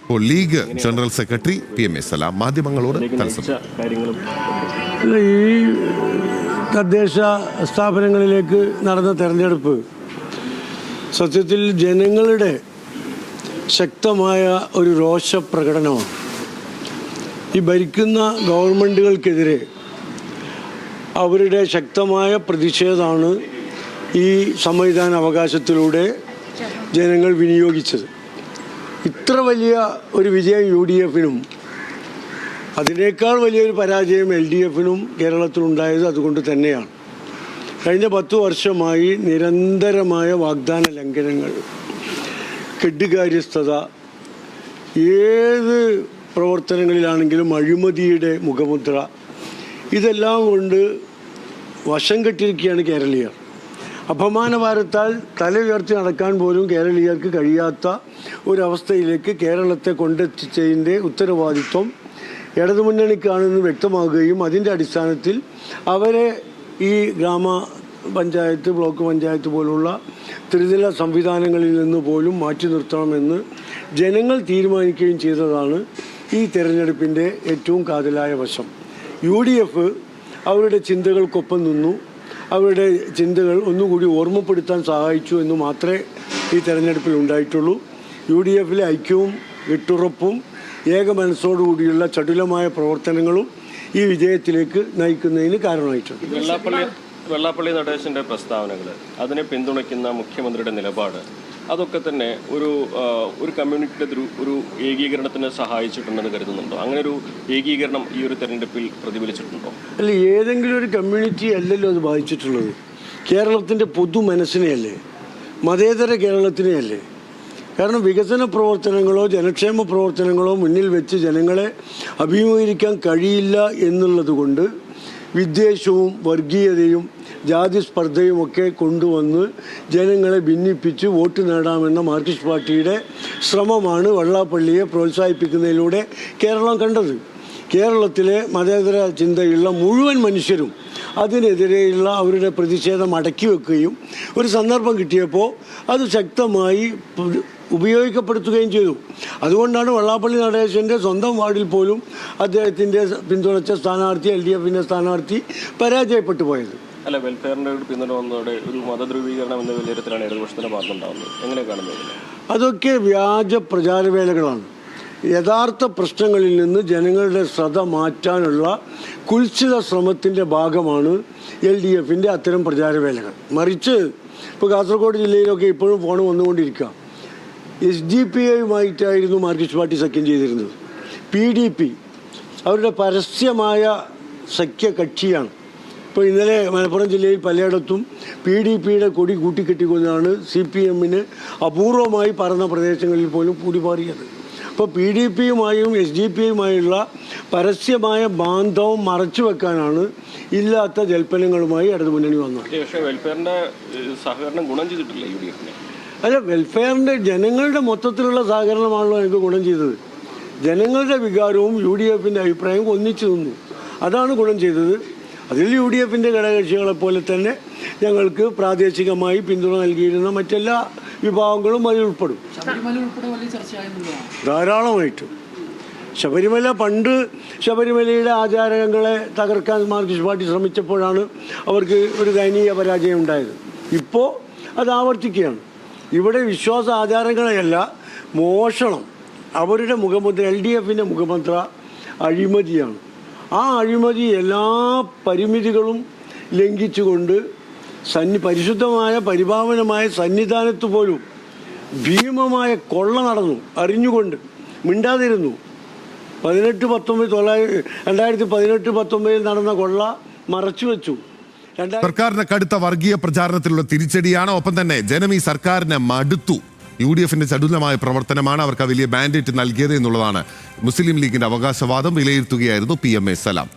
ഇപ്പോൾ league general secretary PMA സലാം മാധ്യമങ്ങളോട് ഈ തദ്ദേശ സ്ഥാപനങ്ങളിലേക്ക് നടന്ന തെരഞ്ഞെടുപ്പ് സത്യത്തിൽ ജനങ്ങളുടെ ശക്തമായ ഒരു രോഷപ്രകടനമാണ്. ഈ ഭരിക്കുന്ന ഗവൺമെൻറ്റുകൾക്കെതിരെ അവരുടെ ശക്തമായ പ്രതിഷേധമാണ് ഈ സമ്മതിദാന അവകാശത്തിലൂടെ ജനങ്ങൾ വിനിയോഗിച്ചത്. ഇത്ര വലിയ ഒരു വിജയം UDF-നും അതിനേക്കാൾ വലിയൊരു പരാജയം LDF-നും കേരളത്തിലുണ്ടായത് അതുകൊണ്ട് തന്നെയാണ്. കഴിഞ്ഞ 10 വർഷമായി നിരന്തരമായ വാഗ്ദാന ലംഘനങ്ങൾ, കെട്ടുകാര്യസ്ഥത, ഏത് പ്രവർത്തനങ്ങളിലാണെങ്കിലും അഴിമതിയുടെ മുഖമുദ്ര, ഇതെല്ലാം കൊണ്ട് വശം കെട്ടിരിക്കുകയാണ് കേരളീയർ. അപമാനഭാരത്താൽ തല ഉയർത്തി നടക്കാൻ പോലും കേരളീയർക്ക് കഴിയാത്ത ഒരവസ്ഥയിലേക്ക് കേരളത്തെ കൊണ്ടെത്തിച്ചതിൻ്റെ ഉത്തരവാദിത്വം ഇടതുമുന്നണിക്കാണെന്ന് വ്യക്തമാകുകയും അതിൻ്റെ അടിസ്ഥാനത്തിൽ അവരെ ഈ ഗ്രാമപഞ്ചായത്ത്, ബ്ലോക്ക് പഞ്ചായത്ത് പോലുള്ള ത്രിതല സംവിധാനങ്ങളിൽ നിന്ന് പോലും മാറ്റി നിർത്തണമെന്ന് ജനങ്ങൾ തീരുമാനിക്കുകയും ചെയ്തതാണ് ഈ തെരഞ്ഞെടുപ്പിൻ്റെ ഏറ്റവും കാതലായ വശം. UDF അവരുടെ ചിന്തകൾക്കൊപ്പം നിന്നു, അവരുടെ ചിന്തകൾ ഒന്നുകൂടി ഓർമ്മപ്പെടുത്താൻ സഹായിച്ചു എന്ന് മാത്രമേ ഈ തെരഞ്ഞെടുപ്പിൽ ഉണ്ടായിട്ടുള്ളൂ. UDF-ലെ ഐക്യവും വിട്ടുറപ്പും ഏക മനസ്സോടുകൂടിയുള്ള ചടുലമായ പ്രവർത്തനങ്ങളും ഈ വിജയത്തിലേക്ക് നയിക്കുന്നതിന് കാരണമായിട്ടുണ്ട്. വെള്ളാപ്പള്ളി നടേശൻ്റെ പ്രസ്താവനകൾ, അതിനെ പിന്തുണയ്ക്കുന്ന മുഖ്യമന്ത്രിയുടെ നിലപാട്, അതൊക്കെ തന്നെ ഒരു കമ്മ്യൂണിറ്റിയുടെ ഒരു ഏകീകരണത്തിന് സഹായിച്ചിട്ടുണ്ടെന്ന് കരുതുന്നുണ്ടോ? അങ്ങനെ ഒരു ഏകീകരണം ഈ ഒരു തെരഞ്ഞെടുപ്പിൽ പ്രതിഫലിച്ചിട്ടുണ്ടോ? അല്ല, ഏതെങ്കിലും ഒരു കമ്മ്യൂണിറ്റി അല്ലല്ലോ അത് ബാധിച്ചിട്ടുള്ളത്. കേരളത്തിൻ്റെ പൊതു മനസ്സിനെയല്ലേ, മതേതര കേരളത്തിനെയല്ലേ. കാരണം വികസന പ്രവർത്തനങ്ങളോ ജനക്ഷേമ പ്രവർത്തനങ്ങളോ മുന്നിൽ വെച്ച് ജനങ്ങളെ അഭിമുഖീകരിക്കാൻ കഴിയില്ല എന്നുള്ളത് കൊണ്ട് വിദ്വേഷവും വർഗീയതയും ജാതി സ്പർദ്ധയുമൊക്കെ കൊണ്ടുവന്ന് ജനങ്ങളെ ഭിന്നിപ്പിച്ച് വോട്ട് നേടാമെന്ന മാർക്സിസ്റ്റ് പാർട്ടിയുടെ ശ്രമമാണ് വെള്ളാപ്പള്ളിയെ പ്രോത്സാഹിപ്പിക്കുന്നതിലൂടെ കേരളം കണ്ടത്. കേരളത്തിലെ മതേതര ചിന്തയുള്ള മുഴുവൻ മനുഷ്യരും അതിനെതിരെയുള്ള അവരുടെ പ്രതിഷേധം അടക്കി വെക്കുകയും ഒരു സന്ദർഭം കിട്ടിയപ്പോൾ അത് ശക്തമായി ഉപയോഗപ്പെടുത്തുകയും ചെയ്തു. അതുകൊണ്ടാണ് വെള്ളാപ്പള്ളി നടേശൻ്റെ സ്വന്തം വാർഡിൽ പോലും അദ്ദേഹത്തിൻ്റെ പിന്തുണച്ച സ്ഥാനാർത്ഥി, LDF-ൻ്റെ സ്ഥാനാർത്ഥി പരാജയപ്പെട്ടു പോയത്. അല്ല, വെൽഫെയറിൻ്റെ ഒരു പിന്തുണ വന്നതോടെ ഒരു മതധ്രുവീകരണം എന്ന വിലയിരുത്തലാണ് ഇടതുപക്ഷത്തിൻ്റെ ഭാഗത്തുണ്ടാകുന്നത്. എങ്ങനെ കാണുന്നത്? അതൊക്കെ വ്യാജ പ്രചാരവേലകളാണ്. യഥാർത്ഥ പ്രശ്നങ്ങളിൽ നിന്ന് ജനങ്ങളുടെ ശ്രദ്ധ മാറ്റാനുള്ള കുൽസിത ശ്രമത്തിൻ്റെ ഭാഗമാണ് LDF-ൻ്റെ അത്തരം പ്രചാരവേലകൾ. മറിച്ച് ഇപ്പോൾ കാസർഗോഡ് ജില്ലയിലൊക്കെ ഇപ്പോഴും ഫോൺ വന്നുകൊണ്ടിരിക്കുക. SDPI-യുമായിട്ടായിരുന്നു മാർക്സിസ്റ്റ് പാർട്ടി സഖ്യം ചെയ്തിരുന്നത്. PDP അവരുടെ പരസ്യമായ സഖ്യ കക്ഷിയാണ്. ഇപ്പോൾ ഇന്നലെ മലപ്പുറം ജില്ലയിൽ പലയിടത്തും PDP-യുടെ കൊടി കൂട്ടിക്കെട്ടിക്കൊണ്ടാണ് CPM-ന് അപൂർവമായി പറന്ന പ്രദേശങ്ങളിൽ പോലും കൂടിമാറിയത്. അപ്പോൾ PDP-യുമായും SDPI-യുമായുള്ള പരസ്യമായ ബാന്ധവം മറച്ചു വെക്കാനാണ് ഇല്ലാത്ത ജൽപ്പനങ്ങളുമായി ഇടതുമുന്നണി വന്നത്. പക്ഷേ വെൽഫെയറിൻ്റെ സഹകരണം ഗുണം ചെയ്തിട്ടില്ല UDF-നെ. അല്ല, വെൽഫെയറിൻ്റെ ജനങ്ങളുടെ മൊത്തത്തിലുള്ള സഹകരണമാണല്ലോ എനിക്ക് ഗുണം ചെയ്തത്. ജനങ്ങളുടെ വികാരവും UDF-ൻ്റെ അഭിപ്രായവും ഒന്നിച്ചു നിന്നു, അതാണ് ഗുണം ചെയ്തത്. അതിൽ UDF-ൻ്റെ ഘടകകക്ഷികളെപ്പോലെ തന്നെ ഞങ്ങൾക്ക് പ്രാദേശികമായി പിന്തുണ നൽകിയിരുന്ന മറ്റെല്ലാ വിഭാഗങ്ങളും അതിൽ ഉൾപ്പെടും. ധാരാളമായിട്ടും പണ്ട് ശബരിമലയുടെ ആചാരങ്ങളെ തകർക്കാൻ മാർക്സിസ്റ്റ് പാർട്ടി ശ്രമിച്ചപ്പോഴാണ് അവർക്ക് ഒരു ദയനീയ പരാജയം ഉണ്ടായത്. ഇപ്പോൾ അത് ആവർത്തിക്കുകയാണ്. ഇവിടെ വിശ്വാസ ആചാരങ്ങളെയല്ല, മോഷണം. അവരുടെ മുഖമുദ്ര, LDF-ൻ്റെ മുഖമുദ്ര അഴിമതിയാണ്. ആ അഴിമതി എല്ലാ പരിമിതികളും ലംഘിച്ചുകൊണ്ട് പരിശുദ്ധമായ പരിപാവനമായ സന്നിധാനത്ത് പോലും ഭീമമായ കൊള്ള നടന്നു. അറിഞ്ഞുകൊണ്ട് മിണ്ടാതിരുന്നു. 2018-19 നടന്ന കൊള്ള മറച്ചു വെച്ചു. സർക്കാരിന് കടുത്ത വർഗീയ പ്രചാരണത്തിലുള്ള തിരിച്ചടിയാണ്. ഒപ്പം തന്നെ ജനം ഈ സർക്കാരിനെ മടുത്തു. UDF-ന്റെ ചടുലമായ പ്രവർത്തനമാണ് അവർക്ക് വലിയ മാൻഡേറ്റ് നൽകിയത് എന്നുള്ളതാണ് മുസ്ലിം ലീഗിന്റെ അവകാശവാദം. വിലയിരുത്തുകയായിരുന്നു PMA സലാം.